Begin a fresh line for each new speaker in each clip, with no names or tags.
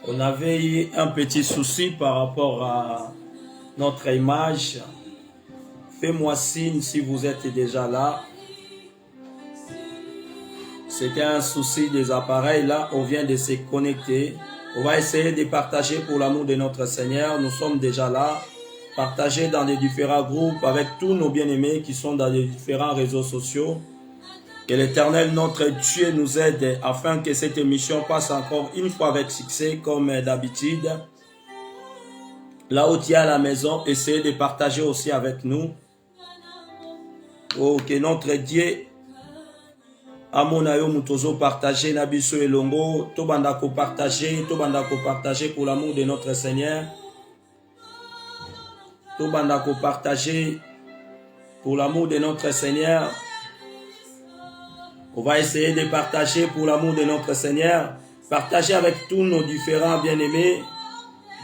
On avait eu un petit souci par rapport à notre image. Fais-moi signe si vous êtes déjà là. C'était un souci des appareils. Là, on vient de se connecter. On va essayer de partager pour l'amour de notre Seigneur. Nous sommes déjà là. Partager dans les différents groupes avec tous nos bien-aimés qui sont dans les différents réseaux sociaux. Que l'Éternel, notre Dieu, nous aide afin que cette émission passe encore une fois avec succès comme d'habitude. Là où tu es à la maison, essayez de partager aussi avec nous. Oh, que notre Dieu, Amonayo Mutozo partager Nabiso et Longo, Tobandako partager pour l'amour de notre Seigneur. Tobandako partager pour l'amour de notre Seigneur. On va essayer de partager pour l'amour de notre Seigneur. Partager avec tous nos différents bien-aimés.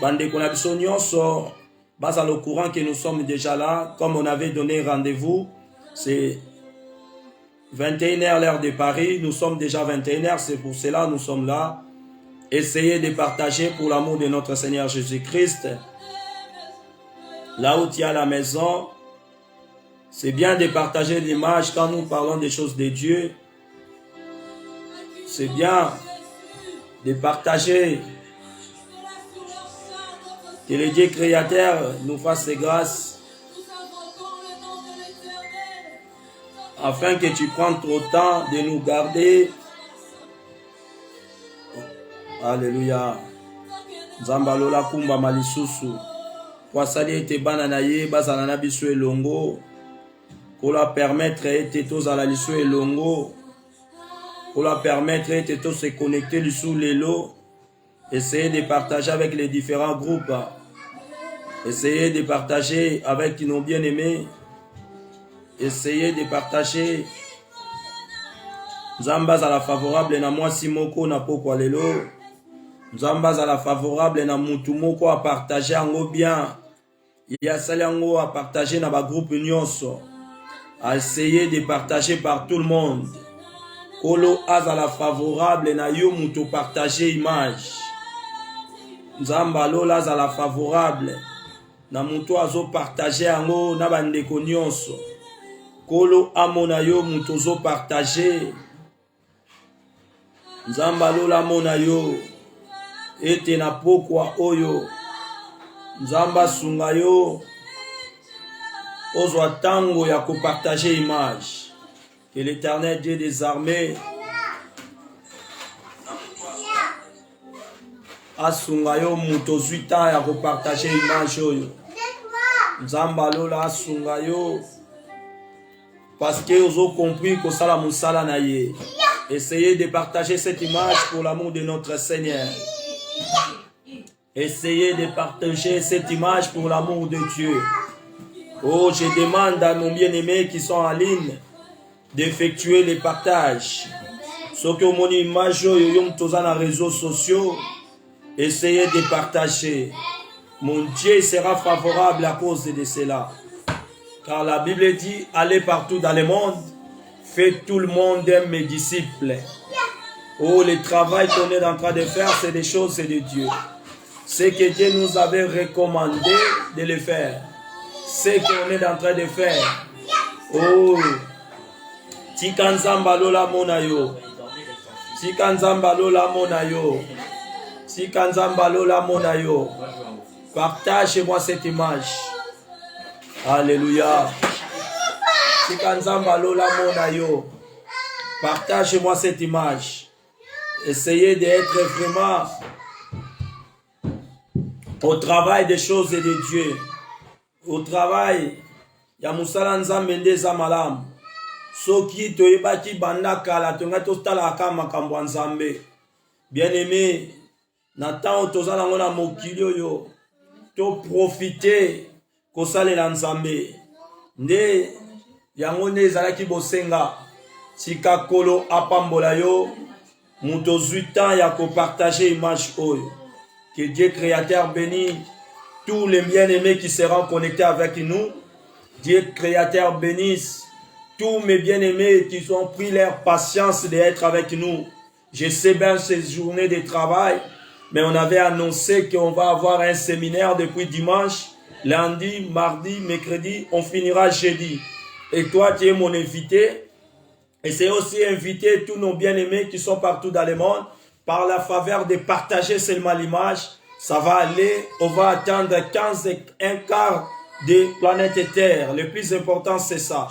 Bande Konabiso Nyonso, base au courant que nous sommes déjà là. Comme on avait donné rendez-vous, c'est 21h l'heure de Paris. Nous sommes déjà 21h, c'est pour cela que nous sommes là. Essayez de partager pour l'amour de notre Seigneur Jésus-Christ. Là où tu es à la maison, c'est bien de partager l'image quand nous parlons des choses de Dieu. C'est bien de partager. Que le Dieu créateur nous fasse ses grâces. Afin que tu prennes trop de temps de nous garder. Alléluia. Zambalola kumba malisusu. Kwasali ete banana ye bazalana biso elongo. Kola permettre ete tozala liso elongo. Kola permettre ete to se connecter sous l'élo. Essayez de partager avec les différents groupes. Essayez de partager avec nos bien-aimés. Essayez de partager. Zambaz à la favorable na moi simoko na poko lelo. Zambaz à la favorable na mutumoko à partager en bien. Il y a salango à partager dans ba groupe nyonso. À essayer de partager par tout le monde. Kolo az à la favorable na yo muto partager image. Nzamba lola à la favorable. Na muto azo partager ango na bandeko nyonso. Kolo amona yo muto zo partager. Nzamba lola mona yo. Ete na pokwa oyo. Nzamba sunga yo. Ozwa tango ya ko partager image. Que l'Éternel Dieu des armées asunga yo muto zuita ya ko partager image oyo. Nzamba lola asunga yo parce que vous avez compris que ça la musala na ye. Essayez de partager cette image pour l'amour de notre Seigneur. Essayez de partager cette image pour l'amour de Dieu. Oh, je demande à nos bien-aimés qui sont en ligne d'effectuer les partages. Ceux qui ont mon image sur les réseaux sociaux, essayez de partager. Mon Dieu sera favorable à cause de cela. Car la Bible dit, allez partout dans le monde, faites tout le monde mes disciples. Oh, le travail qu'on est en train de faire, c'est des choses de Dieu. Ce que Dieu nous avait recommandé de le faire. Ce qu'on est en train de faire. Oh, Tikanzamba lola monayo. Tikanzamba lola monayo. Tikanzamba lola monayo. Partagez-moi cette image. Alléluia. Tikanzamba lola monayo. Partagez-moi cette image. Essayez d'être vraiment au travail des choses de Dieu. Au travail, ya musala nzambe ndeza malamu. Soki toyebaki banda kala tonga tostala ka makambo nzambe. Bien-aimé, na temps tozala ngona mokili oyo to profiter kosalela nzambe. Nde yango ne ezalaki bosenga tika kolo apambola yo muto zuitan ya ko partager image oyo. Que Dieu créateur bénisse tous les bien-aimés qui seront connectés avec nous. Dieu créateur bénisse tous mes bien-aimés qui ont pris leur patience d'être avec nous. Je sais bien ces journées de travail. mais on avait annoncé qu'on va avoir un séminaire depuis dimanche, lundi, mardi, mercredi, on finira jeudi. Et toi, tu es mon invité. Et c'est aussi inviter tous nos bien-aimés qui sont partout dans le monde par la faveur de partager seulement l'image. Ça va aller, on va atteindre 15 et un quart de planète Terre. Le plus important, c'est ça.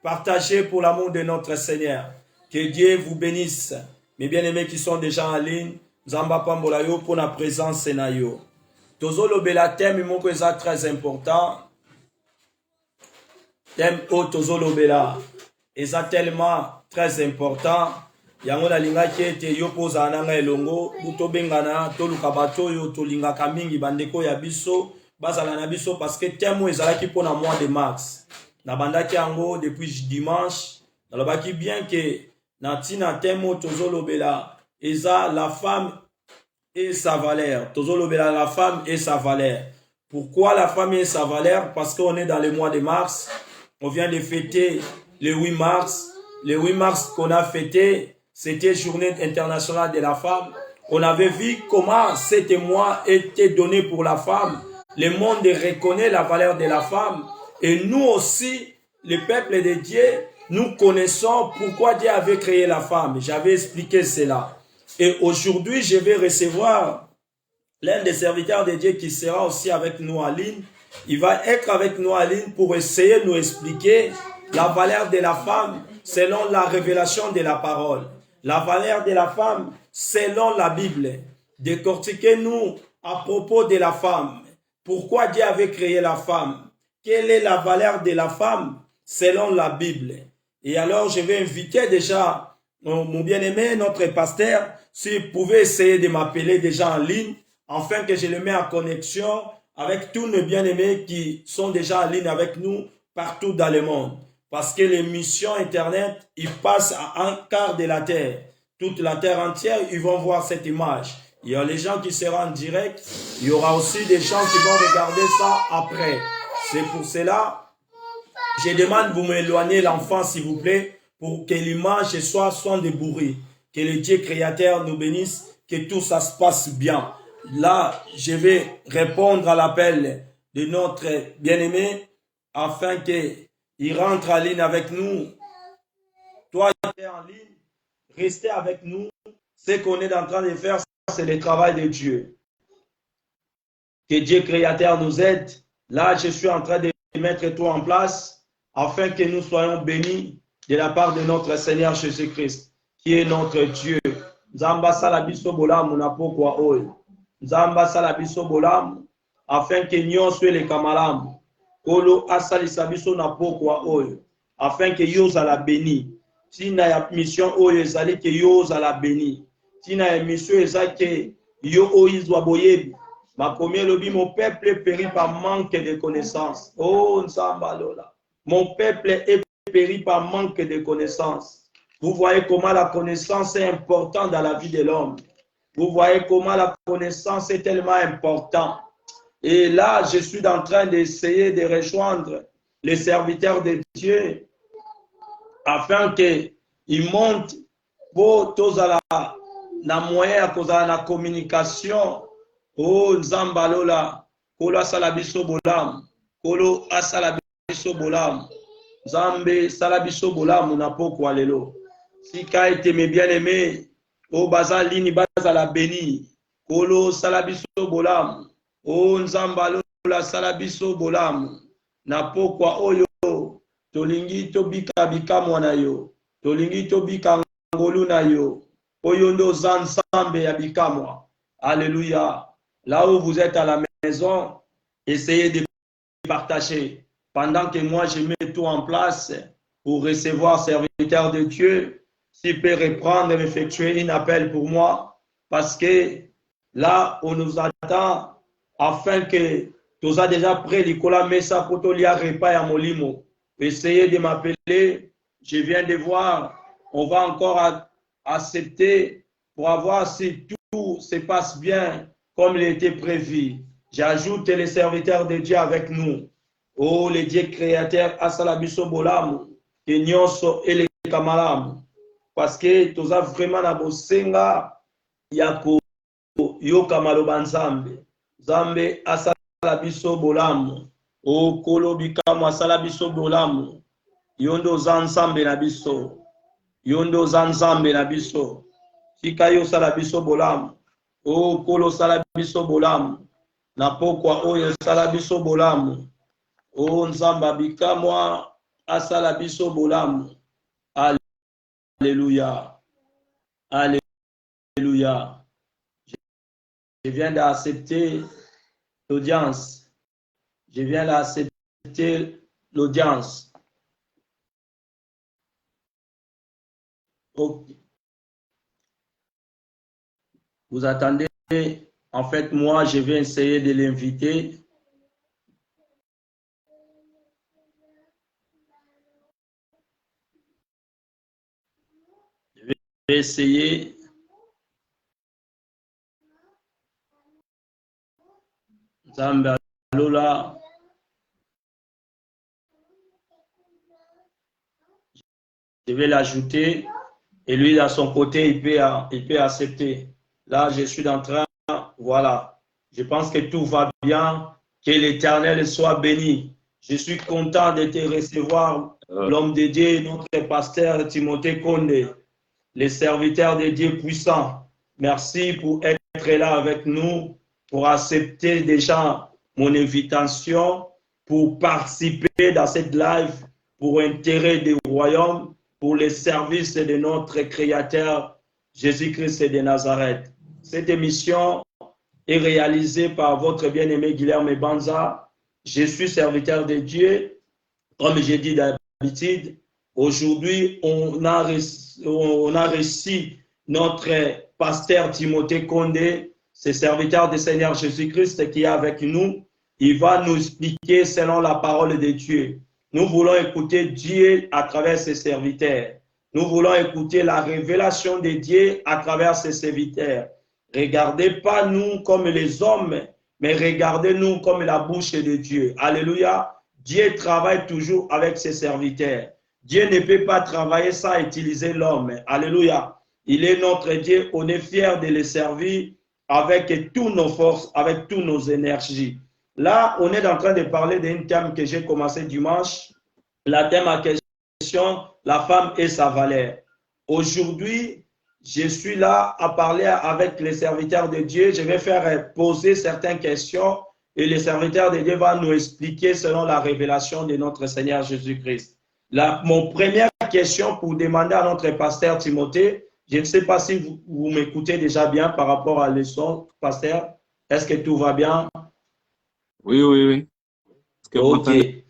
Partagez pour l'amour de notre Seigneur. Que Dieu vous bénisse. Mes bien-aimés qui sont déjà en ligne, Zamba Pambolayo pour la présence Senayo. Tozo lobela thème, mon que ça très important. Thème au Tozo lobela. Et ça tellement très important. Yango na linga kete yo poza nanga elongo buto bengana to lukabato yo to linga kamingi bandeko ya biso bazala na biso parce que thème ezalaki pour na mois de mars. Na bandaki yango depuis dimanche. Nalobaki bien que na tina thème tozo lobela eza la femme et sa valeur. Tozo lobela la femme et sa valeur. Pourquoi la femme et sa valeur? Parce qu'on est dans le mois de mars. On vient de fêter le 8 mars. Le 8 mars qu'on a fêté, c'était Journée internationale de la femme. On avait vu comment cet mois était donné pour la femme. Le monde reconnaît la valeur de la femme. Et nous aussi, le peuple de Dieu, nous connaissons pourquoi Dieu avait créé la femme. J'avais expliqué cela. Et aujourd'hui, je vais recevoir l'un des serviteurs de Dieu qui sera aussi avec nous en ligne. Il va être avec nous en ligne pour essayer de nous expliquer la valeur de la femme selon la révélation de la parole. La valeur de la femme selon la Bible. Décortiquez-nous à propos de la femme. Pourquoi Dieu avait créé la femme? Quelle est la valeur de la femme selon la Bible? Et alors, je vais inviter déjà mon bien-aimé, notre pasteur, s'il pouvait essayer de m'appeler déjà en ligne, afin que je le mette en connexion avec tous nos bien-aimés qui sont déjà en ligne avec nous partout dans le monde. Parce que l'émission Internet, il passe à un quart de la terre. Toute la terre entière, ils vont voir cette image. Il y a les gens qui seront en direct. Il y aura aussi des gens qui vont regarder ça après. C'est pour cela, je demande vous m'éloigner l'enfant, s'il vous plaît, pour que l'image soit sans débourrer. Que le Dieu créateur nous bénisse, que tout ça se passe bien. Là, je vais répondre à l'appel de notre bien-aimé afin qu'il rentre en ligne avec nous. Toi qui es en ligne, restez avec nous. Ce qu'on est en train de faire, c'est le travail de Dieu. Que Dieu créateur nous aide. Là, je suis en train de mettre tout en place afin que nous soyons bénis de la part de notre Seigneur Jésus-Christ, qui est notre Dieu. Nzamba salabiso bolamu na pokwa oyo. Nzamba salabiso bolamu afin que nyonso le kamalamu. Kolo asalisa biso na pokwa oyo afin que yo za la béni. Tina ya mission oyo ezali que yo za la béni. Tina ya mission ezali que yo oizwa boyebi. Makomi elobi mon peuple périt par manque de connaissances. Oh Nzamba lola. Mon peuple est péri par manque de connaissances. Vous voyez comment la connaissance est importante dans la vie de l'homme. Vous voyez comment la connaissance est tellement importante. Et là, je suis en train d'essayer de rejoindre les serviteurs de Dieu afin qu'ils montent pour tous à la moyen à cause de la communication. Oh, Nzambalola, Kolo Asalabiso Bolam, Kolo Asalabiso Bolam, Zambe Salabiso Bolam, Napoko Alelo. Si ka été mes bien-aimés, oh, Bazalini Bazala Béni, Kolo Salabiso Bolam, oh, Nzambalola Salabiso Bolam, Napoko Oyo, Tolingi Tobika Bika Mwanayo, Tolingi Tobika Ngolunayo, Oyondo Zansambe Abikamwa. Alléluia. Là où vous êtes à la maison, essayez de partager. Pendant que moi, je mets tout en place pour recevoir serviteur de Dieu, s'il peut reprendre et effectuer un appel pour moi, parce que là, on nous attend afin que tu as déjà prêt, Nicolas Messa, pour te lier repas à Molimo. Essayez de m'appeler. Je viens de voir. On va encore accepter pour voir si tout se passe bien comme il était prévu. J'ajoute les serviteurs de Dieu avec nous. Oh, le Dieu créateur, Asalabiso Bolamu, Kenyonso et les Kamalamu. Parce que tu as vraiment la bosenga, Yako, yoka maloba nzambe. Nzambe asala biso bolamu. O kolo bikamo asala biso bolamu. Yondo za nzambe na biso. Yondo za nzambe na biso. Tika yo sala biso bolamu. O kolo sala biso bolamu. Na pokwa oyo sala biso bolamu. O nzamba bikamwa asala biso bolamu. Alléluia. Alléluia. Je viens d'accepter l'audience. Je viens d'accepter l'audience. Okay. Vous attendez. En fait, moi, je vais essayer de l'inviter. Je vais essayer. Zamba Lola. Je vais l'ajouter. Et lui, à son côté, il peut accepter. Là, je suis en train. Voilà. Je pense que tout va bien. Que l'Éternel soit béni. Je suis content de te recevoir, l'homme de Dieu, notre pasteur Timothée Kondé, les serviteurs de Dieu puissants. Merci pour être là avec nous, pour accepter déjà mon invitation, pour participer dans cette live, pour intérêt du royaume, pour le service de notre Créateur, Jésus-Christ de Nazareth. Cette émission est réalisée par votre bien-aimé Guilherme Banza. Je suis serviteur de Dieu. Comme j'ai dit d'habitude, aujourd'hui, on a reçu notre pasteur Timothée Kondé, ce serviteur du Seigneur Jésus-Christ qui est avec nous. Il va nous expliquer selon la parole de Dieu. Nous voulons écouter Dieu à travers ses serviteurs. Nous voulons écouter la révélation de Dieu à travers ses serviteurs. Regardez pas nous comme les hommes, mais regardez-nous comme la bouche de Dieu. Alléluia. Dieu travaille toujours avec ses serviteurs. Dieu ne peut pas travailler sans utiliser l'homme. Alléluia. Il est notre Dieu. On est fiers de le servir avec toutes nos forces, avec toutes nos énergies. Là, on est en train de parler d'un thème que j'ai commencé dimanche. La thème à question, la femme et sa valeur. Aujourd'hui, je suis là à parler avec les serviteurs de Dieu. Je vais faire poser certaines questions et les serviteurs de Dieu vont nous expliquer selon la révélation de notre Seigneur Jésus-Christ. Mon première question pour demander à notre pasteur Timothée, je ne sais pas si vous m'écoutez déjà bien par rapport à le son, pasteur. Est-ce que tout va bien?
Oui.
Ok. Ouais,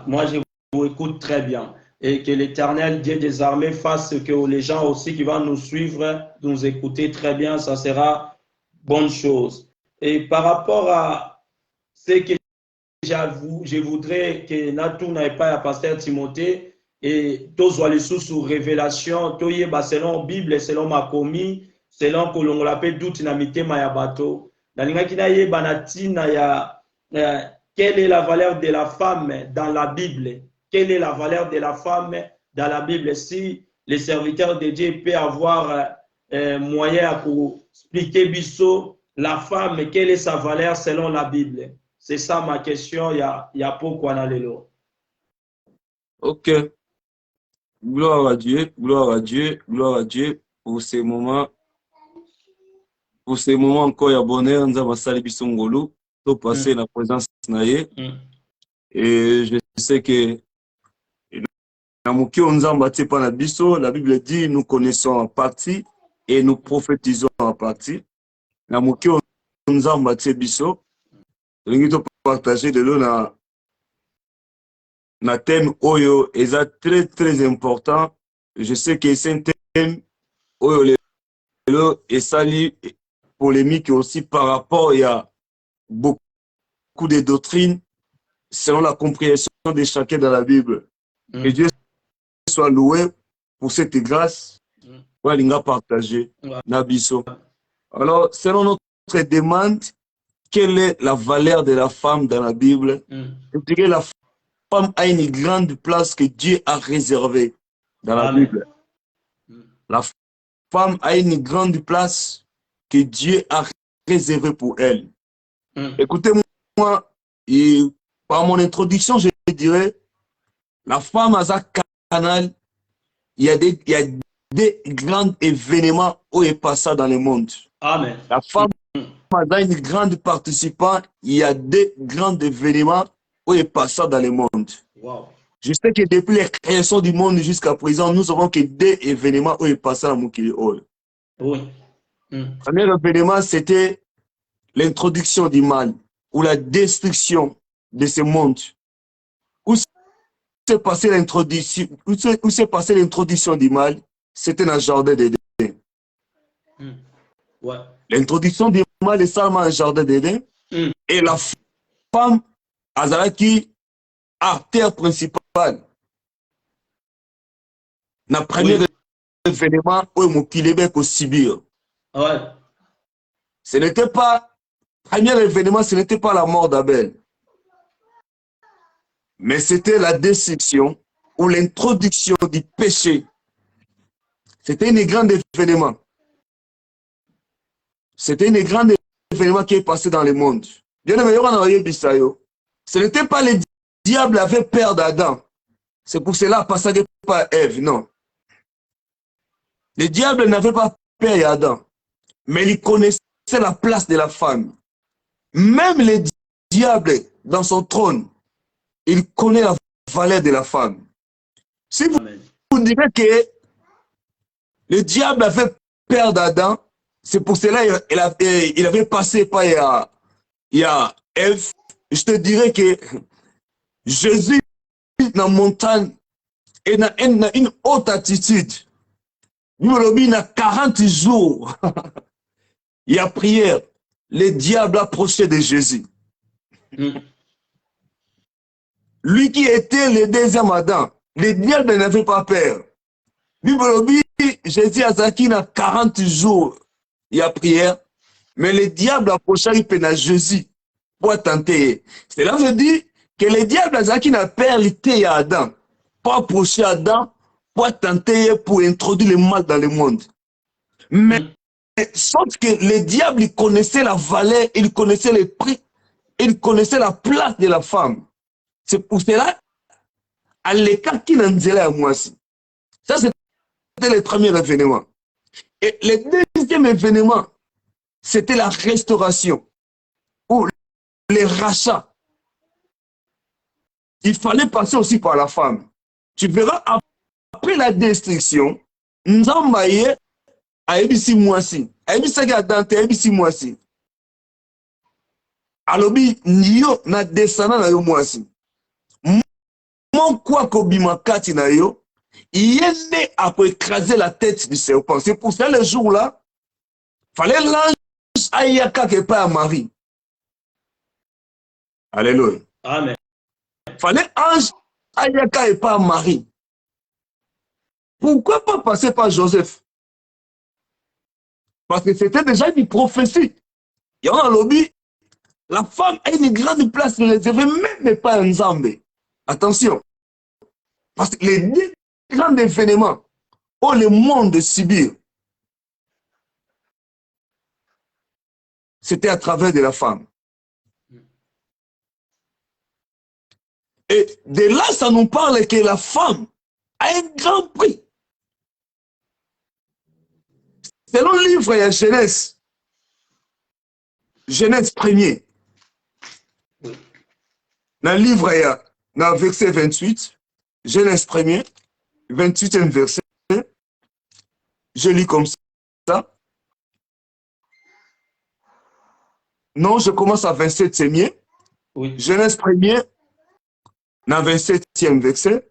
moi, je vous écoute très bien. Et que l'Éternel, Dieu des armées, fasse que les gens aussi qui vont nous suivre, nous écouter très bien, ça sera bonne chose. Et par rapport à ce que je voudrais que Natou n'ait pas à pasteur Timothée, et tous les sous révélation, selon Bible, selon ma commis, selon que l'on l'appelle doute namité maya bateau. Quelle est la valeur de la femme dans la Bible? Quelle est la valeur de la femme dans la Bible? Si les serviteurs de Dieu peuvent avoir moyen pour expliquer biso la femme, quelle est sa valeur selon la Bible? C'est ça ma question. Il y a pourquoi on a le lot.
Ok. Gloire à Dieu, gloire à Dieu, gloire à Dieu pour ces moments. Pour ces moments encore, il y a bonheur, nous avons salé bisongolo, tout passer la présence naïe. Et je sais que la Bible dit nous connaissons en partie et nous prophétisons en partie. La nous avons biso, nous partager de l'eau na thème oyo est très important. Je sais que c'est un thème oyo et sali polémique aussi par rapport il y a beaucoup de doctrines selon la compréhension de chacun dans la Bible. Que Dieu soit loué pour cette grâce. Walinga partagé nabiso. Alors selon notre demande, quelle est la valeur de la femme dans la Bible? Je dirais la femme a une grande place que Dieu a réservée dans la Bible. La femme a une grande place que Dieu a réservé pour elle.
Mm.
Écoutez-moi, et par mon introduction, je dirais, la femme a un canal, il y a des grands événements où il passe dans le monde.
Amen.
La femme a une grande participante, il y a des grands événements où il passe dans le monde.
Wow.
Je sais que depuis la création du monde jusqu'à présent, nous avons que des événements où il passe dans Mukili Hall.
Oui. Mm.
Le premier événement, c'était l'introduction du mal ou la destruction de ce monde. Où s'est passée l'introduction du mal? C'était dans le jardin d'Éden.
Mm. Ouais.
L'introduction du mal est seulement dans le jardin d'Éden.
Mm.
Et la femme, Azalaki, artère principale. Dans le premier événement, où il y a au Sibir.
Ouais.
Ce n'était pas, premier événement, ce n'était pas la mort d'Abel. Mais c'était la destruction ou l'introduction du péché. C'était un grand événement. C'était un grand événement qui est passé dans le monde. Bien aimé, ce n'était pas le diable qui avait peur d'Adam. C'est pour cela qu'il passait par Ève, non. Le diable n'avait pas peur d'Adam, mais il connaissait la place de la femme. Même le diable, dans son trône, il connaît la valeur de la femme. Si vous direz que le diable avait peur d'Adam, c'est pour cela qu'il avait passé par Ève. Je te dirais que Jésus, dans la montagne, et dans une haute attitude. Il a 40 jours. Il y a prière. Le diable approchait de Jésus.
Mm.
Lui qui était le deuxième Adam, le diable n'avait pas peur. Jésus a Zaki a 40 jours. Il y a prière. Mais le diable approchait Jésus pour tenter. Cela veut dire que le diable a Zaki n'a peur à Adam. Pour approcher Adam, pour tenter, pour introduire le mal dans le monde. Mais sauf que le diable, il connaissait la valeur, il connaissait le prix, il connaissait la place de la femme. C'est pour cela, à l'écart qui n'en disait à moi aussi. Ça, c'était le premier événement. Et le deuxième événement, c'était la restauration ou le rachat. Il fallait passer aussi par la femme. Tu verras, après la destruction, Nzambaye a ebisi mwasi. A ebisi a dante, a ebisi mwasi. Alobi, niyo na descendant na yo mwasi. Mon quoi kobima kati na yo, il est né après écraser la tête du serpent. C'est pour ça, le jour-là, fallait l'ange ayaka que pas à Marie. Alléluia.
Amen.
Fallait ange ayaka et pas à Marie. Pourquoi pas passer par Joseph? Parce que c'était déjà une prophétie. Il y a un lobby. La femme a une grande place réservée, même pas un Zambé. Attention. Parce que les deux grands événements où le monde de Sibir, c'était à travers de la femme. Et de là, ça nous parle que la femme a un grand prix. Selon le livre, il y a Genèse. Genèse 1er. Dans le livre, il y a dans le verset 28, Genèse 1er, 28e verset. Je lis comme ça. Non, je commence à 27e.
Oui.
Genèse 1er, dans le 27e verset.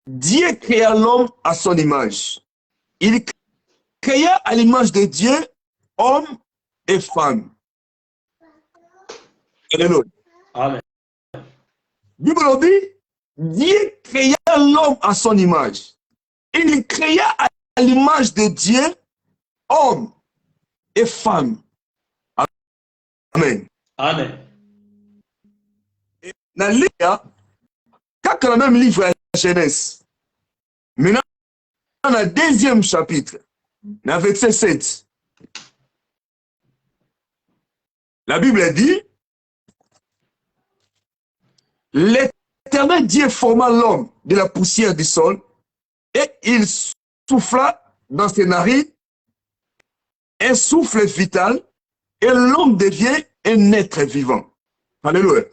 Dieu créa l'homme à son image. Il créa à l'image de Dieu, homme et femme. Alléluia.
Amen.
Bible dit, Dieu créa l'homme à son image. Il créa à l'image de Dieu, homme et femme. Amen.
Amen.
Dans le livre, quand le même livre est Genèse, Maintenant, dans le deuxième chapitre, dans le verset 7, la Bible dit, l'Éternel Dieu forma l'homme de la poussière du sol et il souffla dans ses narines un souffle vital et l'homme devient un être vivant. Alléluia.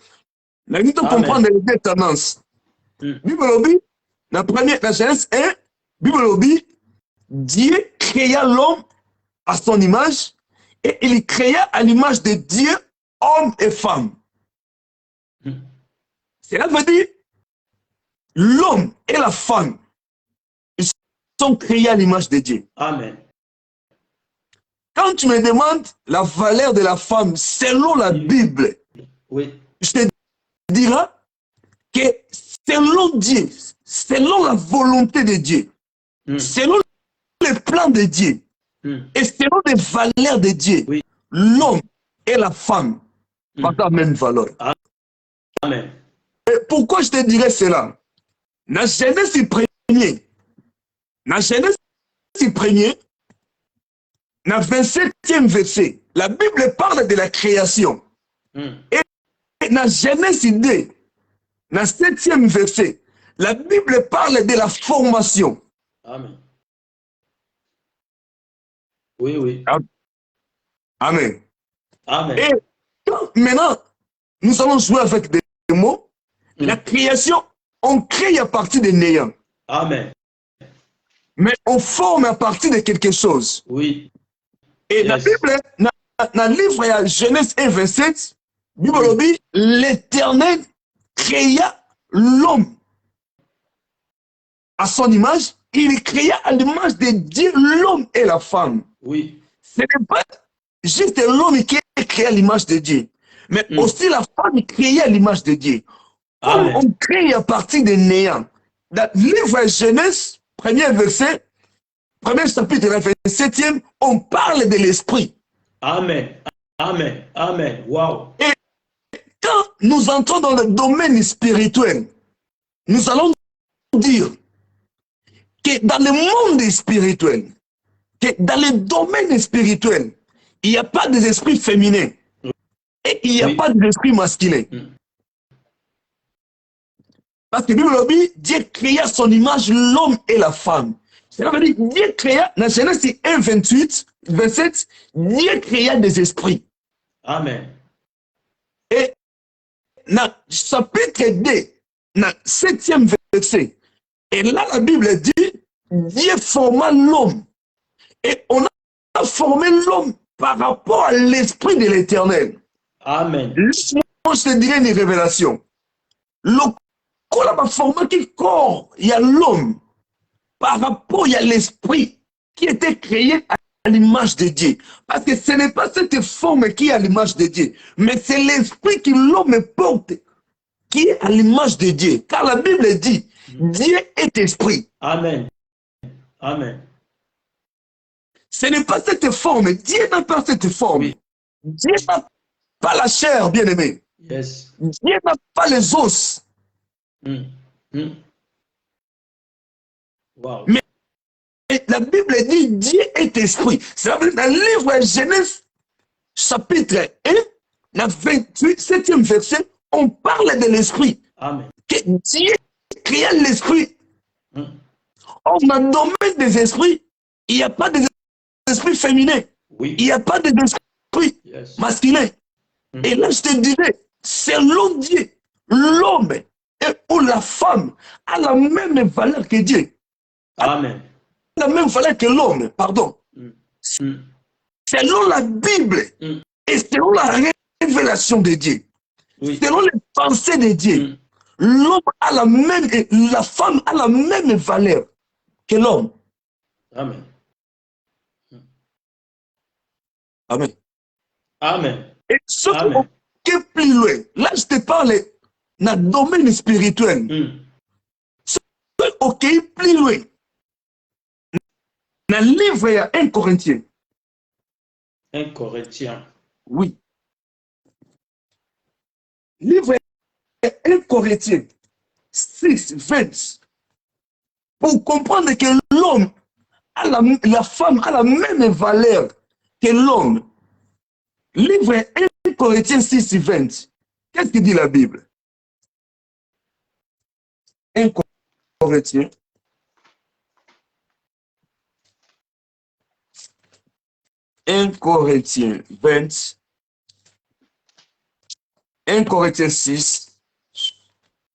Nous devons comprendre les deux tendances. Bible dit, la première, la Genèse 1, Bible dit, Dieu créa l'homme à son image et il créa à l'image de Dieu homme et femme. Cela veut dire l'homme et la femme ils sont créés à l'image de Dieu.
Amen.
Quand tu me demandes la valeur de la femme selon la Bible,
oui,
je te dirai que selon Dieu, selon la volonté de Dieu, selon le plan de Dieu et selon les valeurs de Dieu,
oui.
L'homme et la femme ont la même valeur.
Amen.
Et pourquoi je te dirais cela? Dans la Genèse premier, dans la Genèse premier, dans le 27e verset, la Bible parle de la création. Et dans la Genèse 2, dans le 7e verset, la Bible parle de la formation.
Amen. Oui, oui.
Amen.
Amen.
Et maintenant, nous allons jouer avec des mots. La création, on crée à partir de néant.
Amen.
Mais on forme à partir de quelque chose.
Oui.
Et dans la Bible, dans le livre de Genèse 1, 27, la Bible dit, l'Éternel créa l'homme à son image. Il créa à l'image de Dieu l'homme et la femme.
Oui.
Ce n'est pas juste l'homme qui est créé à l'image de Dieu, mais aussi la femme créée à l'image de Dieu. Comme on crée à partir de néant. Dans le livre de Genèse, premier verset, premier chapitre, 27e, on parle de l'esprit.
Amen. Amen. Amen. Wow.
Et quand nous entrons dans le domaine spirituel, nous allons dire que dans le monde spirituel, que dans le domaine spirituel, il n'y a pas d'esprit féminin et il n'y a pas d'esprit masculin. Parce que la Bible dit, Dieu créa son image l'homme et la femme. Cela veut dire Dieu créa, dans Genèse 1, 28, 27, Dieu créa des esprits.
Amen.
Et dans chapitre 2, dans 7e verset, et là la Bible dit, Dieu forma l'homme. Et on a formé l'homme par rapport à l'esprit de l'Éternel.
Amen.
Laisse-moi, je te dirai une révélation. Le corps a formé qui corps, il y a l'homme. Par rapport, il y a l'esprit qui était créé à l'image de Dieu. Parce que ce n'est pas cette forme qui est à l'image de Dieu, mais c'est l'esprit que l'homme porte qui est à l'image de Dieu. Car la Bible dit, Dieu est esprit.
Amen. Amen.
Ce n'est pas cette forme. Dieu n'a pas cette forme.
Oui.
Dieu n'a pas la chair, bien-aimé.
Yes.
Dieu n'a pas les os.
Wow.
Mais la Bible dit Dieu est esprit. C'est dans le livre de Genèse, chapitre 1, dans le 27e verset, on parle de l'esprit.
Amen.
Que Dieu créa l'esprit. Or, dans le domaine des esprits, il n'y a pas d'esprit féminin.
Oui.
Il n'y a pas d'esprit masculin. Et là, je te disais, selon Dieu, l'homme ou la femme a la même valeur que Dieu.
Amen.
La même valeur que l'homme, pardon. Selon la Bible et selon la révélation de Dieu, selon les pensées de Dieu, l'homme a la même, la femme a la même valeur que l'homme.
Amen.
Amen.
Amen.
Et ce qui est plus loin, là je te parle dans le domaine spirituel. Ce qui est plus loin, dans le livre, il y a 1 Corinthiens.
1 Corinthiens.
Oui. Livre 1 Corinthiens 6, 20. pour comprendre que l'homme, la femme a la même valeur que l'homme. Livre 1 Corinthiens 6, 20. Qu'est-ce que dit la Bible? 1 Corinthiens. 1 Corinthiens 20. 1 Corinthiens 6.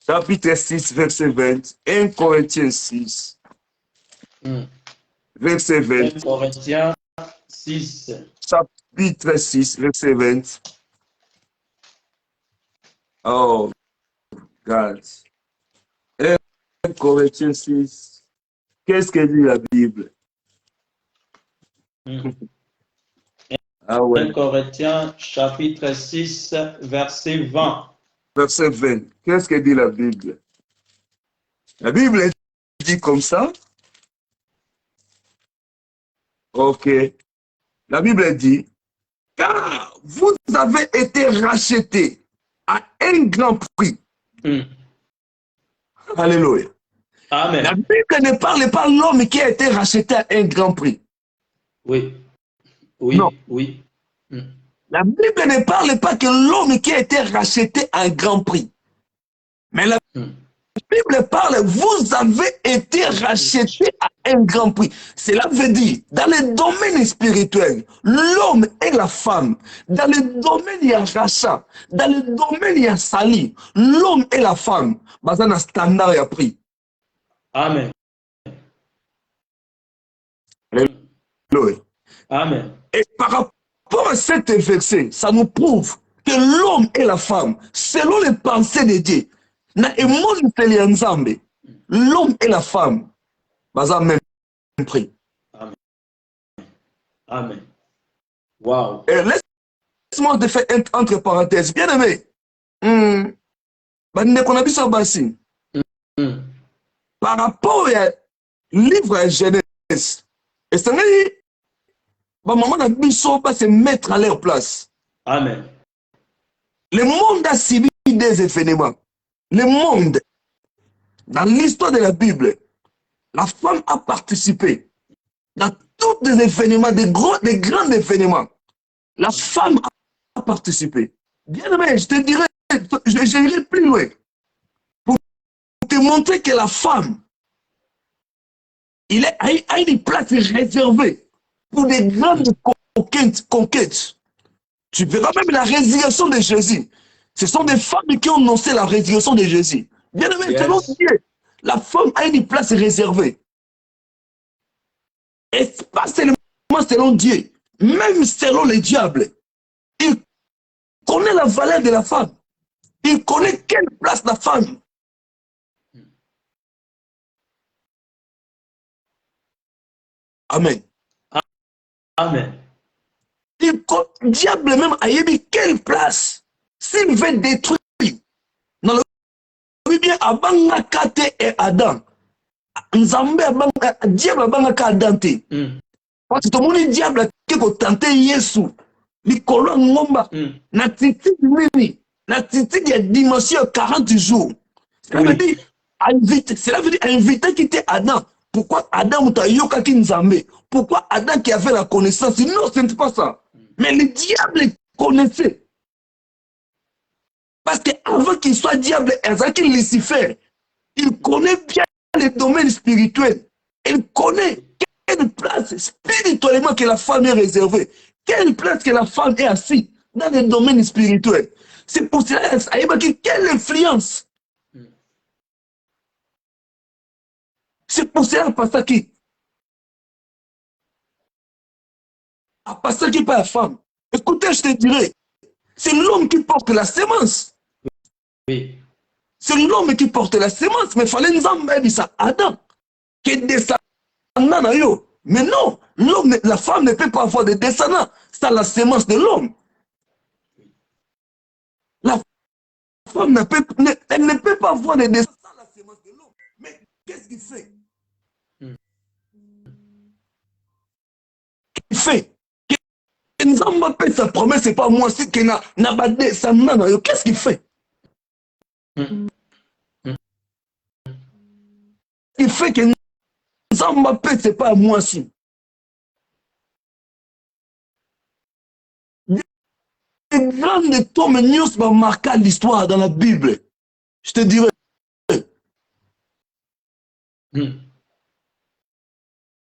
Chapitre 6, verset 20. 1 Corinthiens 6. Verset 20.
1 Corinthiens 6.
Chapitre 6, verset 20. Oh, God. 1 Corinthiens 6. Qu'est-ce que dit la Bible? Ah ouais.
1 Corinthiens chapitre 6, verset 20.
Verset 20. Qu'est-ce que dit la Bible? La Bible dit comme ça. Ok. La Bible dit, car vous avez été rachetés à un grand prix. Alléluia.
Amen.
La Bible ne parle pas de l'homme qui a été racheté à un grand prix.
Oui. Oui.
Non.
Oui.
La Bible ne parle pas que l'homme qui a été racheté à un grand prix. Mais la Bible parle, vous avez été racheté à un grand prix. Cela veut dire, dans le domaine spirituel, l'homme et la femme, dans le domaine il y a rachat, dans le domaine il y a sali, l'homme et la femme, basé sur un standard et prix.
Amen.
Alléluia.
Amen.
Et par rapport à cet verset, ça nous prouve que l'homme et la femme, selon les pensées de Dieu, l'homme et la femme, basé même prix.
Amen. Amen. Wow.
Et laisse-moi te faire entre parenthèses. Bien aimé, par rapport au livre de Genèse, et ça veut dire, maman a mis se mettre à leur place.
Amen.
Le monde a subi des événements. Le monde, dans l'histoire de la Bible, la femme a participé dans tous les événements, des grands événements. La femme a participé. Bien aimé, je te dirais, j'irai plus loin pour te montrer que la femme, a une place réservée pour des grandes conquêtes. Tu verras même la résurrection de Jésus. Ce sont des femmes qui ont annoncé la résurrection de Jésus. Bien aimé, selon Dieu, la femme a une place réservée. Et pas seulement selon Dieu, même selon le diable. Il connaît la valeur de la femme. Il connaît quelle place la femme. Amen.
Amen.
Le diable même a dit quelle place. S'il veut détruire, dans le bien, Abanga Kate et Adam. Nzambe diable Abanga Adam. Parce que tout le monde diable qui a tenté Yesu. Likolo ngomba. Na titi mini. Na titi de dimension 40 jours. Cela veut dire inviter qui était Adam. Pourquoi Adam t'a yoka ki Nzambe? Pourquoi Adam qui avait la connaissance? Non, ce n'est pas ça. Mais le diable connaissait. Parce qu'avant qu'il soit diable, Ezaki Lucifer, il connaît bien les domaines spirituels. Il connaît quelle place spirituellement que la femme est réservée. Quelle place que la femme est assise dans les domaines spirituels. C'est pour cela quelle influence. C'est pour cela passer qui par la femme. Écoutez, je te dirais, c'est l'homme qui porte la sémence.
Oui.
C'est l'homme qui porte la sémence, mais il fallait nous emmener ça Adam, qui est descendant à eux. Mais non, la femme ne peut pas avoir de descendants, c'est la sémence de l'homme. La femme elle ne peut pas avoir de descendants sans la sémence de l'homme. Mais qu'est-ce qu'il fait? Il fait. Nzamba paie sa promesse, c'est pas moi, c'est qu'il n'a pas descendant. Qu'est-ce qu'il fait? Il fait que Pamba pe c'est pas moi si. Des grandes tombes news vont marquer l'histoire dans la Bible. Je te dirais.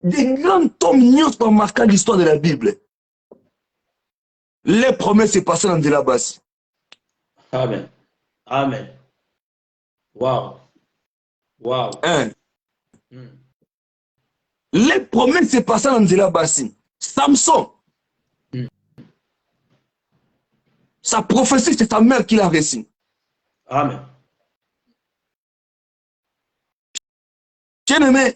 Des grandes tombes news vont marquer l'histoire de la Bible. Les promesses se passent dans de la base.
Amen. Amen. Wow. Wow.
Hein? Les promesses se passent dans de la base. Samson. Sa prophétie, c'est sa mère qui l'a reçue.
Amen.
Bien-aimé,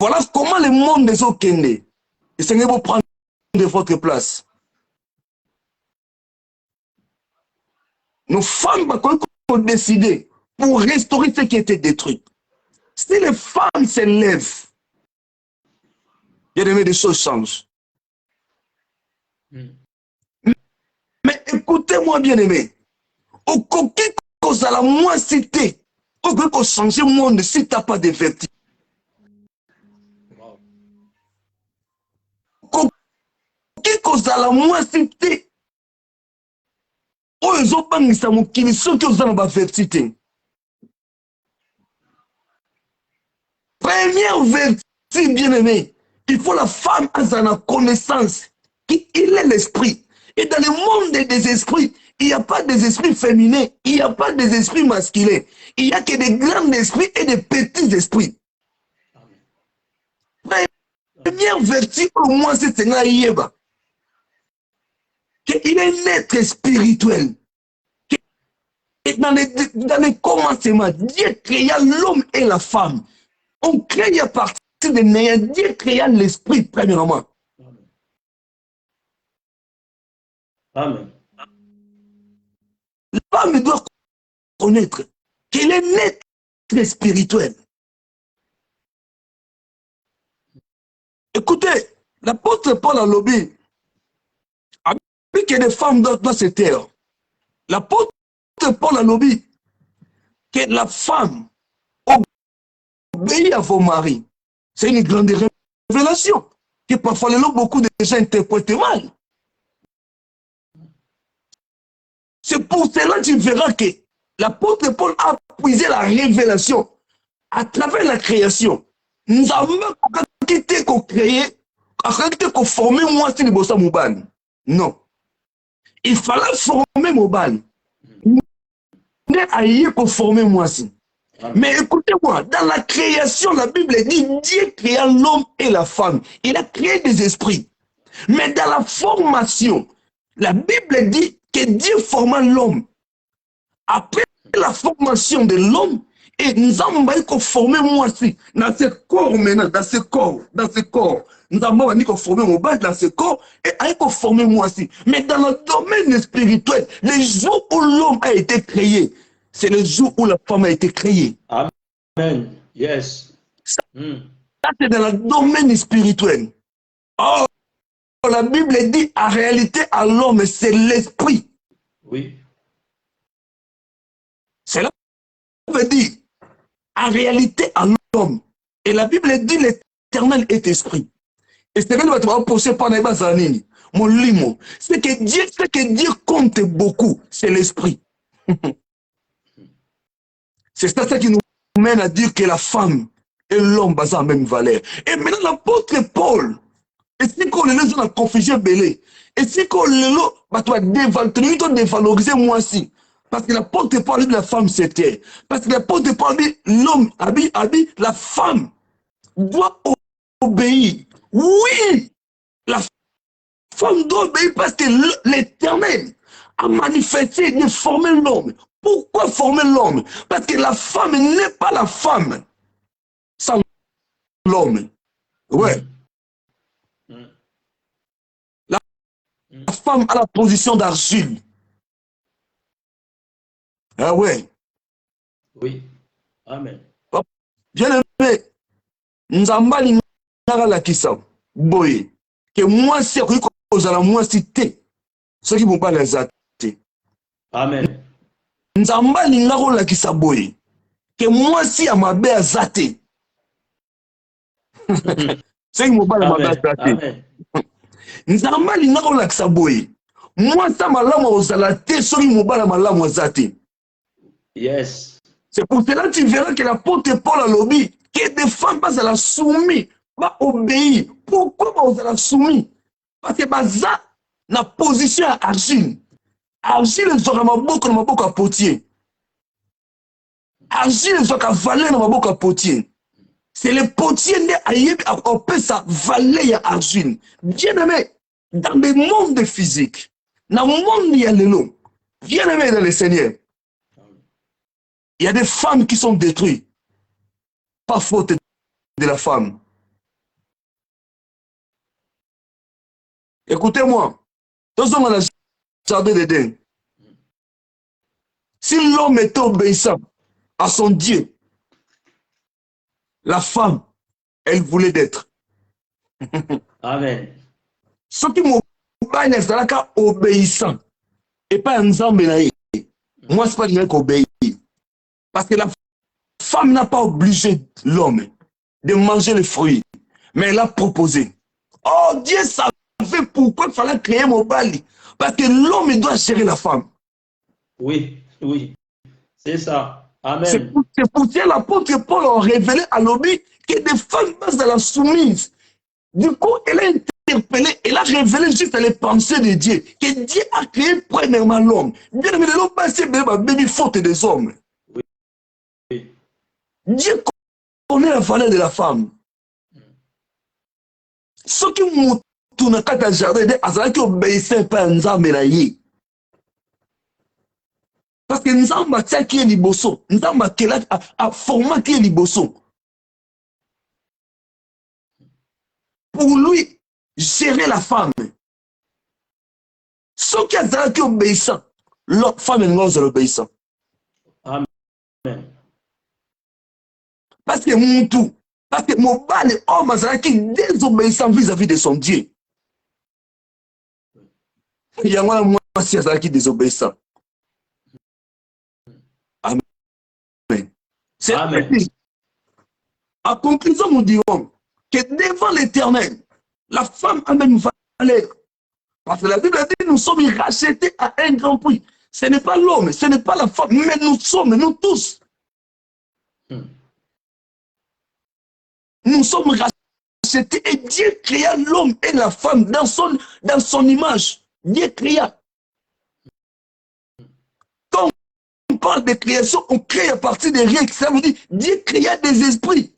voilà comment le monde des Okende. Et Seigneur vous prendre de votre place. Nos femmes ont décidé pour restaurer ce qui était détruit. Si les femmes s'élèvent, bien-aimé, des choses changent. Mais écoutez-moi, bien-aimé. Au coquille cause à la moins cité, au coquille qu'on change le monde si tu n'as pas de vertige. Coquille cause à la moins cité, ils ont pas mis ça mon kili, ceux qui ont pas vertige. Première vertige, bien-aimé, il faut la femme à sa connaissance, qu'il est l'esprit. Et dans le monde des esprits, il n'y a pas des esprits féminins, il n'y a pas des esprits masculins. Il n'y a que des grands esprits et des petits esprits. Première vertu, au moins, c'est un aïeba. Il est un être spirituel. Dans les commencements, Dieu créa l'homme et la femme. On crée à partir de néant. Dieu créa l'esprit, premièrement.
Amen.
La femme doit connaître qu'il est un être spirituel. Écoutez, l'apôtre Paul a lobby a dit que les femmes doivent se taire. L'apôtre Paul a lobby que la femme obéit à vos maris. C'est une grande révélation que parfois beaucoup de gens interprètent mal. C'est pour cela que tu verras que l'apôtre Paul a puisé la révélation à travers la création. Nous avons quitté qu'on créer, qu'on former moi si les bossa mouban. Non. Il fallait former Mobal. Il a qu'on former moi si. Mais écoutez-moi, dans la création, la Bible dit Dieu créa l'homme et la femme. Il a créé des esprits. Mais dans la formation, la Bible dit que Dieu forma l'homme. Après la formation de l'homme, et nous avons formé moi aussi, dans ce corps maintenant, dans ce corps. Nous avons formé mon bas dans ce corps, et nous formé moi aussi. Mais dans le domaine spirituel, le jour où l'homme a été créé, c'est le jour où la femme a été créée.
Amen. Yes.
Ça, c'est dans le domaine spirituel. Oh, la Bible dit, en réalité, à l'homme, c'est l'esprit.
Oui.
C'est là qu'on veut dire, en réalité, à l'homme. Et la Bible dit, l'éternel est esprit. Et c'est là que tu vas poser par les bases à Nini. Mon limo. C'est que Dieu compte beaucoup, c'est l'esprit. C'est ça qui nous mène à dire que la femme et l'homme basent en même valeur. Et maintenant, l'apôtre Paul, et si qu'on les a confusion belé, et si qu'on les a dévalorisé moi aussi. Parce que l'apôtre Paul dit la femme c'était. Parce que l'apôtre Paul dit l'homme habille, la femme doit obéir. Oui, la femme doit obéir parce que l'Éternel a manifesté de former l'homme. Pourquoi former l'homme? Parce que la femme n'est pas la femme sans l'homme. Ouais. La femme a la position d'argile. Ah ouais.
Oui. Amen.
Bien aimé, nous avons la kisa. Boy. Que moi, c'est que moi cité. Ceux qui vont pas les attaquer.
Amen.
Nzamba linga ko lakisa boye. Que moi si à ma belle zate. C'est mon bal ma belle zate.
Amen.
Nzamba linga ko lakisa boye. Moi ça malamu ozala te soki mon bal malamu zate.
Yes.
C'est pour cela que tu verras que l'apôtre Paul a lobby que des femmes pas à la soumis, pas obéir. Pourquoi pas à la soumis? Parce que baza na position à argile. Argile ezwaka maboko na maboko ya potier. Argile ezwaka valeur na maboko ya potier. C'est le potier nde ayebi apesa valeur ya argile. Bien aimé, dans le monde physique, dans le monde ya lelo, bien aimé dans le Seigneur, il y a des femmes qui sont détruites par faute de la femme. Écoutez-moi, dans le jardin d'Éden, si l'homme était obéissant à son Dieu, la femme, elle voulait d'être.
Amen.
Ce qui m'a dit, c'est obéissant. Et pas un zambé. Moi, c'est pas quelqu'un qui obéit. Parce que la femme n'a pas obligé l'homme de manger les fruits. Mais elle a proposé. Oh, Dieu savait pourquoi il fallait créer mon bali. Parce que l'homme doit gérer la femme.
Oui, oui. C'est ça. Amen.
C'est pour ça que l'apôtre Paul a révélé à l'objet que des femmes passent dans la soumise. Du coup, elle a interpellé, elle a révélé juste les pensées de Dieu. Que Dieu a créé premièrement l'homme. Bien aimé, l'homme passe ma baby faute des hommes.
Oui.
Dieu connaît la valeur de la femme. Ce qui m'a tourné dans le jardin, c'est qu'il obéissait pas à Nzambe na ye. Parce que Nzambe a tia qui est liboso. Nzambe a formé qui est liboso. Pour lui, gérer la femme. Ce qui est obéissant, la femme est non obéissant.
Amen.
Parce que mon tout, parce que mon bal est homme qui est désobéissant vis-à-vis de son Dieu. Il y a moi aussi qui est désobéissant. Amen. C'est en conclusion, nous dirons que devant l'Éternel, la femme a même valeur. Parce que la Bible dit nous sommes rachetés à un grand prix. Ce n'est pas l'homme, ce n'est pas la femme, mais nous sommes, nous tous. Nous sommes rachetés et Dieu créa l'homme et la femme dans son image. Dieu créa. Quand on parle de création, on crée à partir des règles. Ça veut dire Dieu créa des esprits.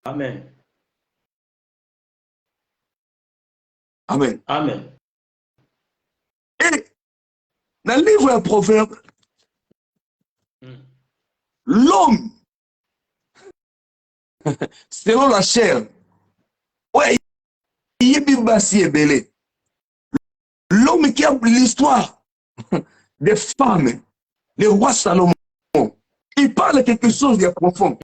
Amen.
Amen.
Amen.
Et dans le livre de Proverbes, l'homme, selon la chair, ouais, il est bibassi et belé. L'homme qui a l'histoire des femmes, le roi Salomon, il parle quelque chose de profond.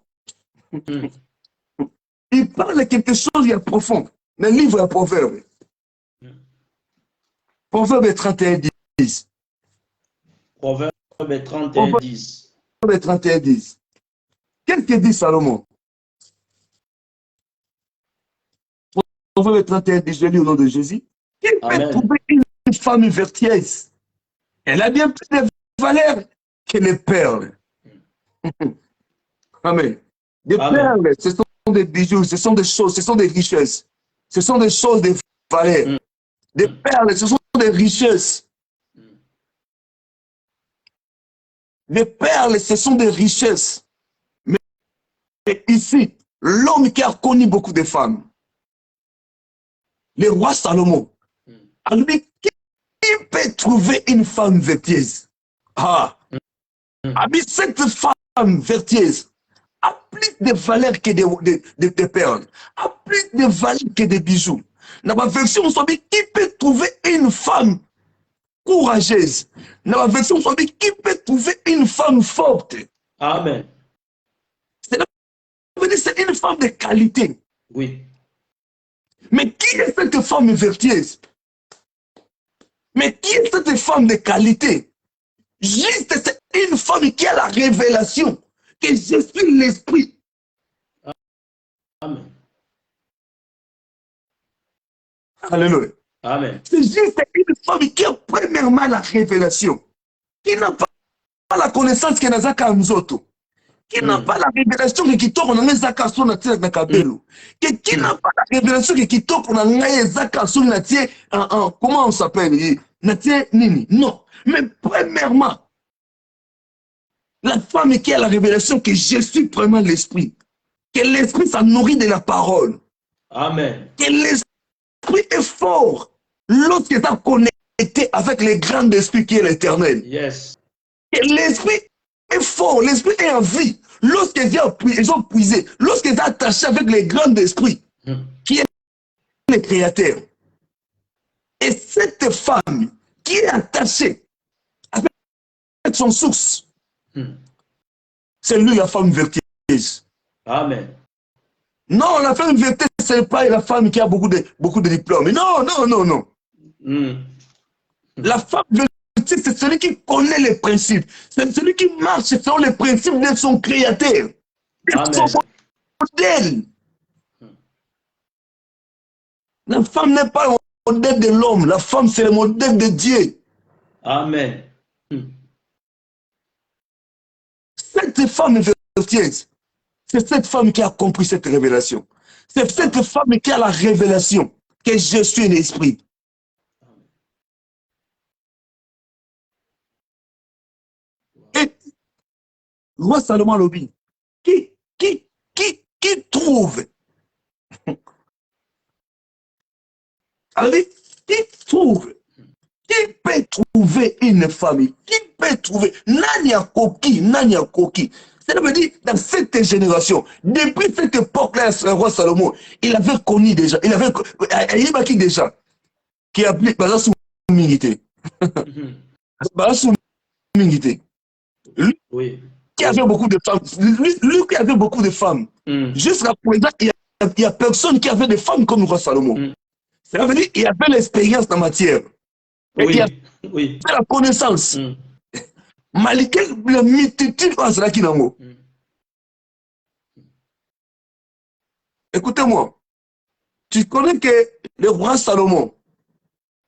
Il parle quelque chose de profond. Dans le livre de Proverbes. Proverbe 31, 10.
Proverbe 31, 10.
Proverbe 31, 10. Qu'est-ce que dit Salomon? Proverbe 31, 10, je lis au nom de Jésus. Qui peut trouver une femme vertueuse? Elle a bien plus de valeur que les perles. Amen. Des perles, ce sont des bijoux, ce sont des choses, ce sont des richesses. Ce sont des choses de valeur. Des perles, ce sont des richesses. Des perles, ce sont des richesses. Mais ici, l'homme qui a connu beaucoup de femmes, le roi Salomon, a lui, qui peut trouver une femme vertueuse? Ah, cette femme vertueuse a plus de valeur que des perles, a plus de valeur que des bijoux. Dans ma version, on dit qui peut trouver une femme courageuse. Dans ma version, on dit qui peut trouver une femme forte.
Amen.
C'est une femme de qualité.
Oui.
Mais qui est cette femme vertueuse? Mais qui est cette femme de qualité? Juste, c'est une femme qui a la révélation que je suis l'esprit.
Amen.
Alléluia.
Amen.
C'est juste une femme qui a premièrement la révélation, qui n'a pas la connaissance que Nazaka Mzoto, qui n'a pas la révélation que Kitoko Nazaka son natie na Kabelo, qui n'a pas la révélation que Kitoko Nazaka son natie comment on s'appelle natie nini. Non, mais premièrement, la femme qui a la révélation que je suis vraiment l'esprit, que l'esprit ça nourrit de la parole.
Amen.
Que l'esprit est fort lorsque tu as connecté avec le grand esprit qui est l'éternel.
Yes.
Que l'esprit est fort, l'esprit est en vie. Lorsqu'ils ont puisé, lorsqu'ils sont attachés avec le grand esprit qui est le créateur. Et cette femme qui est attachée avec son source, c'est lui la femme vertueuse.
Amen.
Non, la femme vertueuse, ce n'est pas la femme qui a beaucoup de diplômes. Non, non, non, non. La femme vertueuse, c'est celui qui connaît les principes. C'est celui qui marche selon les principes de son créateur. De son modèle. La femme n'est pas le modèle de l'homme. La femme, c'est le modèle de Dieu.
Amen.
Cette femme vertueuse, c'est cette femme qui a compris cette révélation. C'est cette femme qui a la révélation que je suis l'esprit. Et roi Salomon Lobi, qui trouve, allez, qui peut trouver une famille, qui peut trouver, Nanya Koki. Ça veut dire, dans cette génération, depuis cette époque-là, le roi Salomon, il avait connu déjà, il avait qui déjà, qui a appelé Baza Soumingité. Baza Soumingité. Lui qui avait beaucoup de femmes, lui qui avait beaucoup de femmes. Jusqu'à présent, il n'y a personne qui avait des femmes comme le roi Salomon. Ça veut dire, il avait l'expérience en matière. Et il avait la connaissance. Malgré la multitude de Zalaki Nango. Écoutez-moi, tu connais que le roi Salomon,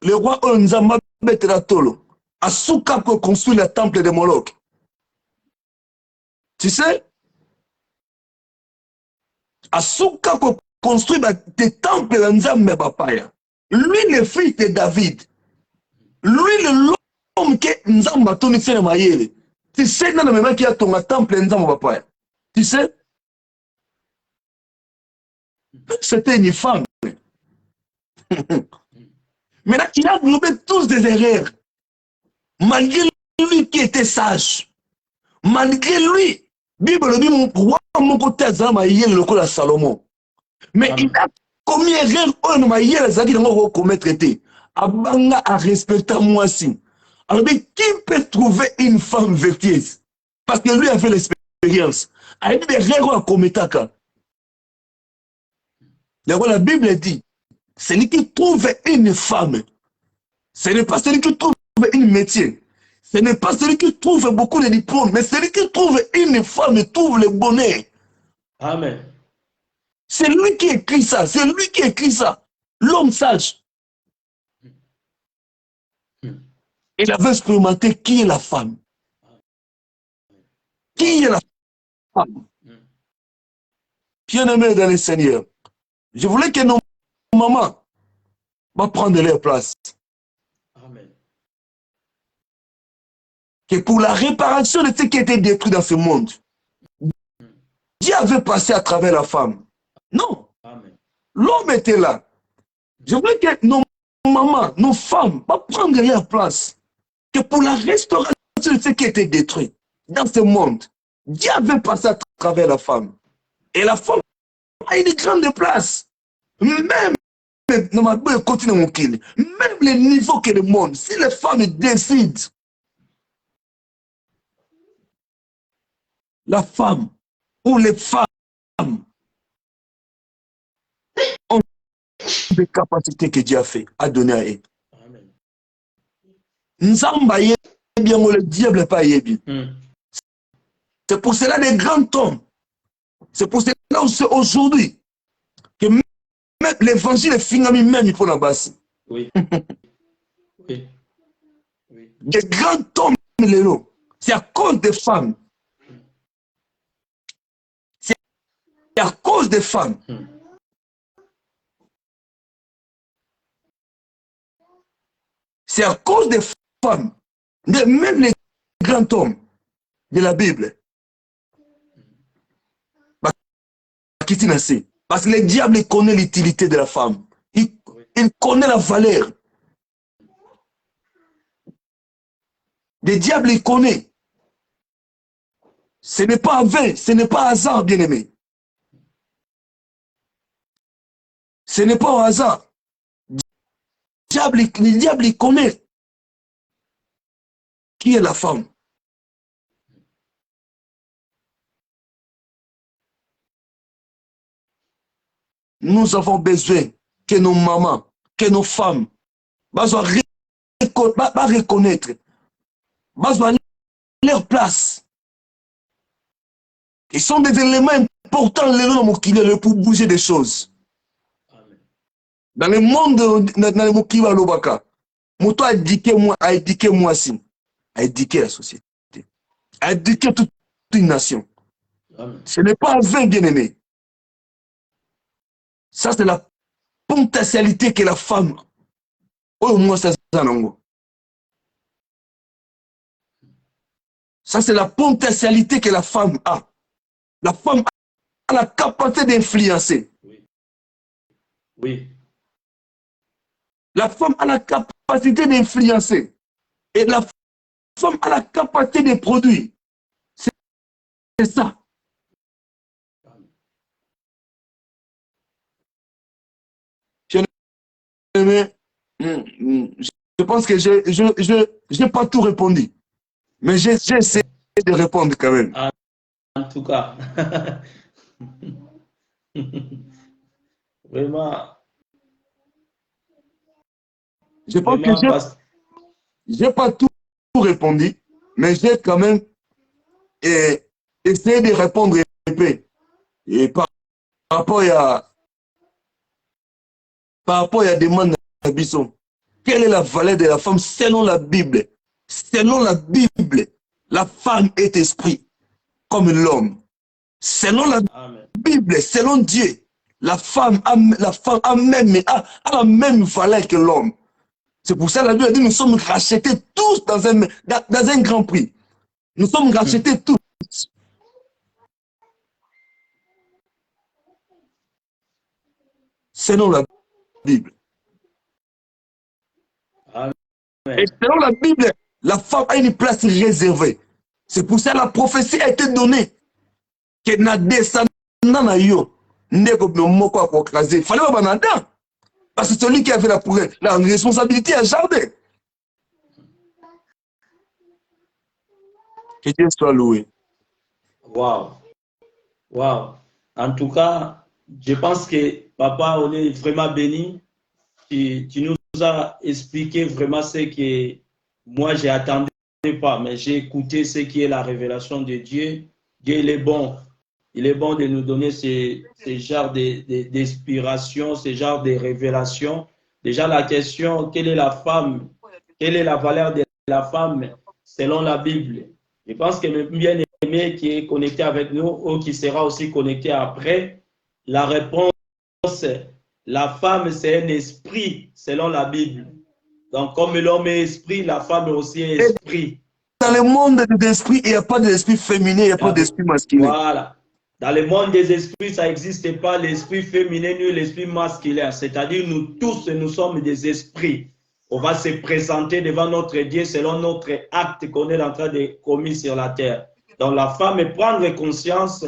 le roi Onzamba Beteratolo, a Souka construit le temple de Moloch. Tu sais, à Souka construit des temples de Nzambe Bapaya. Lui, le fils de David, lui, l'homme qui est Nzamba Tony Senemayele. Tu sais, dans le moment qu'il y a ton temple de Nzamba Bapaya. Tu sais, c'était une femme. Maintenant, il a globé tous des erreurs. Malgré lui qui était sage. Malgré lui, Bible dit mon roi, mon côté à Zamaïel, le col à Salomon. Mais il a commis erreur, on m'a hier, ça dit qu'on commettre été. Abanga a respecté moi aussi. Alors, qui peut trouver une femme vertueuse? Parce que lui a fait l'expérience. Il a dit des erreurs à commettre. La Bible dit, celui qui trouve une femme, ce n'est pas celui qui trouve un métier. Ce n'est pas celui qui trouve beaucoup de diplômes, mais celui qui trouve une femme trouve le bonheur.
Amen.
C'est lui qui écrit ça, c'est lui qui écrit ça. L'homme sage. Il avait expérimenté qui est la femme. Qui est la femme? Bien-aimés dans le Seigneur, je voulais que nos mamans vont prendre leur place.
Amen.
Que pour la réparation de ce qui était détruit dans ce monde, Dieu avait passé à travers la femme. Non. L'homme était là. Je voulais que nos mamans, nos femmes, vont prendre leur place. Que pour la restauration de ce qui était détruit dans ce monde, Dieu avait passé à travers la femme. Et la femme a une grande place. Même les niveaux que le monde, si les femmes décident, la femme ou les femmes ont des capacités que Dieu a données à eux. Nzamba bien, le diable n'est pas yébi.
Hmm.
C'est pour cela des grands hommes. C'est pour cela aujourd'hui que même l'évangile est fini même pour la base.
Oui. Oui. Oui.
Des grands hommes, c'est à cause des femmes. C'est à cause des femmes.
Hmm.
C'est à cause des femmes. Même les grands hommes de la Bible. Parce que le diable connaît l'utilité de la femme. Il connaît la valeur. Le diable, il connaît. Ce n'est pas vain, ce n'est pas hasard, bien-aimé. Ce n'est pas au hasard. Le diable, il connaît qui est la femme. Nous avons besoin que nos mamans, que nos femmes, reconnaître, leur place. Ils sont des éléments importants pour bouger des choses.
Amen.
Dans le monde, dans le monde qui va l'obaka, Moto a éduqué moi, a éduqué la société, a éduqué toute une nation.
Amen.
Ce n'est pas un vain, bien-aimé. Ça, c'est la potentialité que la femme. Oh, moi, ça, ça, c'est la potentialité que la femme a. La femme a la capacité d'influencer.
Oui. Oui.
La femme a la capacité d'influencer. Et la femme a la capacité de produire. C'est ça. Je pense que je n'ai pas tout répondu. Mais j'ai essayé de répondre quand même.
En tout cas, vraiment,
Je pense que
vraiment,
je n'ai pas tout répondu, mais j'ai quand même essayé de répondre un peu. Et par rapport à la demande de Bisson, quelle est la valeur de la femme selon la Bible? Selon la Bible, la femme est esprit comme l'homme. Selon la
Amen.
Bible, selon Dieu, la femme a la même valeur que l'homme. C'est pour ça que la Bible dit nous sommes rachetés tous dans un grand prix. Nous sommes rachetés tous. Selon la Bible.
Amen.
Et selon la Bible, la femme a une place réservée. C'est pour ça que la prophétie a été donnée. Que na descendant na yo, ndeko moko a écrasé. Il fallait pas banada. Parce que celui qui avait la responsabilité à jardin. Que Dieu soit loué.
Wow. Wow. En tout cas, je pense que papa, on est vraiment béni. Tu nous as expliqué vraiment ce que moi j'ai attendu pas, mais j'ai écouté ce qui est la révélation de Dieu. Dieu, il est bon. Il est bon de nous donner ce genre d'inspiration, ce genre de révélation. Déjà, la question, quelle est la femme? Quelle est la valeur de la femme selon la Bible? Je pense que le bien-aimé qui est connecté avec nous ou qui sera aussi connecté après, la réponse, la femme, c'est un esprit selon la Bible. Donc, comme l'homme est esprit, la femme aussi est esprit.
Dans le monde des esprits, il n'y a pas d'esprit féminin, il n'y a pas d'esprit masculin.
Voilà. Dans le monde des esprits, ça n'existe pas l'esprit féminin ni l'esprit masculin. C'est-à-dire, nous tous, nous sommes des esprits. On va se présenter devant notre Dieu selon notre acte qu'on est en train de commettre sur la terre. Donc, la femme est prendre conscience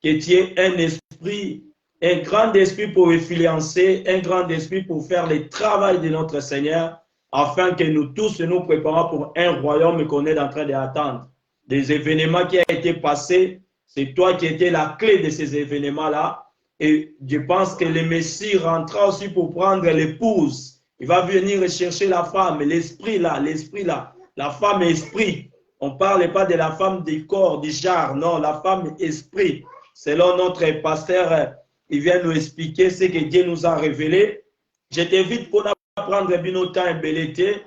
que tu es un esprit, un grand esprit pour influencer, un grand esprit pour faire le travail de notre Seigneur, afin que nous tous nous préparons pour un royaume qu'on est en train d'attendre. Des événements qui ont été passés, c'est toi qui étais la clé de ces événements-là. Et je pense que le Messie rentrera aussi pour prendre l'épouse. Il va venir chercher la femme, l'esprit là, l'esprit là. la femme esprit. On ne parle pas de la femme du corps, du genre, non, la femme esprit. Selon notre pasteur, il vient nous expliquer ce que Dieu nous a révélé. Je t'invite pour prendre bien temps et belleté,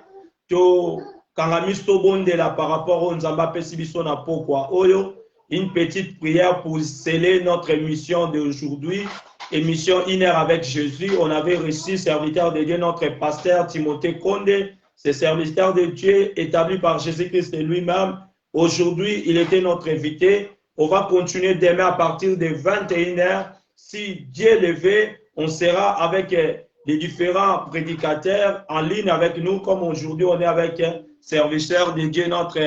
quand par rapport au Nzamba Pesibisona pourquoi Oyo, une petite prière pour sceller notre émission d'aujourd'hui, émission 1 heure avec Jésus. On avait reçu serviteur de Dieu, notre pasteur Timothée Condé, ce serviteur de Dieu établi par Jésus-Christ lui-même. Aujourd'hui, il était notre invité. On va continuer demain à partir de 21 heures. Si Dieu le veut, on sera avec les différents prédicateurs en ligne avec nous, comme aujourd'hui on est avec serviteur de Dieu, notre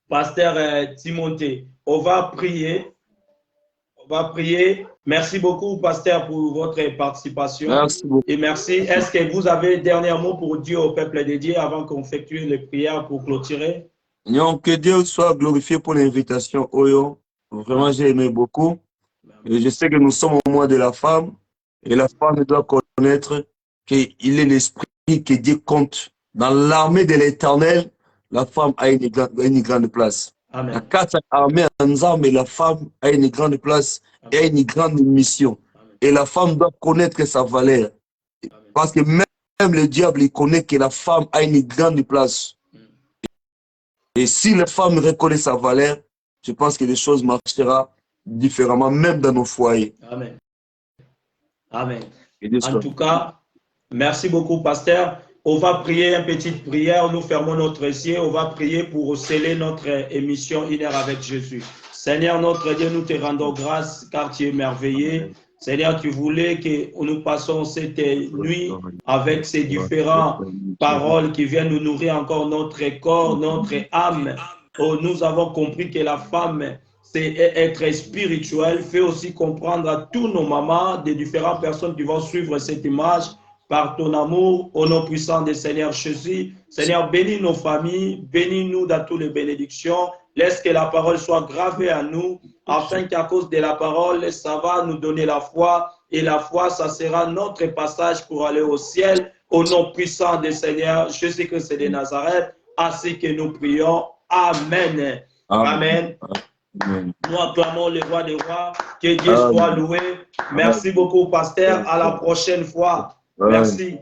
pasteur Timothée. On va prier. On va prier. Merci beaucoup, pasteur, pour votre participation.
Merci beaucoup.
Et merci. Est-ce que vous avez un dernier mot pour dire au peuple de Dieu avant qu'on effectue les prières pour clôturer?
Non, que Dieu soit glorifié pour l'invitation, Oyo. Vraiment, j'ai aimé beaucoup. Et je sais que nous sommes au mois de la femme. Et la femme doit connaître qu'il est l'esprit que Dieu compte. Dans l'armée de l'Éternel, la femme a une grande place.
Amen.
La quatre armées ensemble, la femme a une grande place et une grande mission.
Amen.
Et la femme doit connaître sa valeur.
Amen.
Parce que même le diable, il connaît que la femme a une grande place. Et si la femme reconnaît sa valeur, je pense que les choses marcheront différemment, même dans nos foyers.
Amen. Amen.
En
tout cas, merci beaucoup, pasteur. On va prier une petite prière. Nous fermons notre ciel. On va prier pour sceller notre émission 1 heure avec Jésus. Seigneur, notre Dieu, nous te rendons grâce car tu es merveilleux. Seigneur, tu voulais que nous passions cette nuit avec ces différentes paroles qui viennent nous nourrir encore notre corps, notre âme. Oh, nous avons compris que la femme, c'est être spirituel. Fais aussi comprendre à tous nos mamans, des différentes personnes qui vont suivre cette image, par ton amour, au nom puissant du Seigneur Jésus. Seigneur, bénis nos familles, bénis-nous dans toutes les bénédictions. Laisse que la parole soit gravée à nous, afin qu'à cause de la parole, ça va nous donner la foi. Et la foi, ça sera notre passage pour aller au ciel. Au nom puissant du Seigneur Jésus-Christ de Nazareth, ainsi que nous prions. Amen. Amen. Amen. Nous acclamons le roi des rois. Que Dieu soit loué. Merci beaucoup, pasteur. À la prochaine fois. Merci.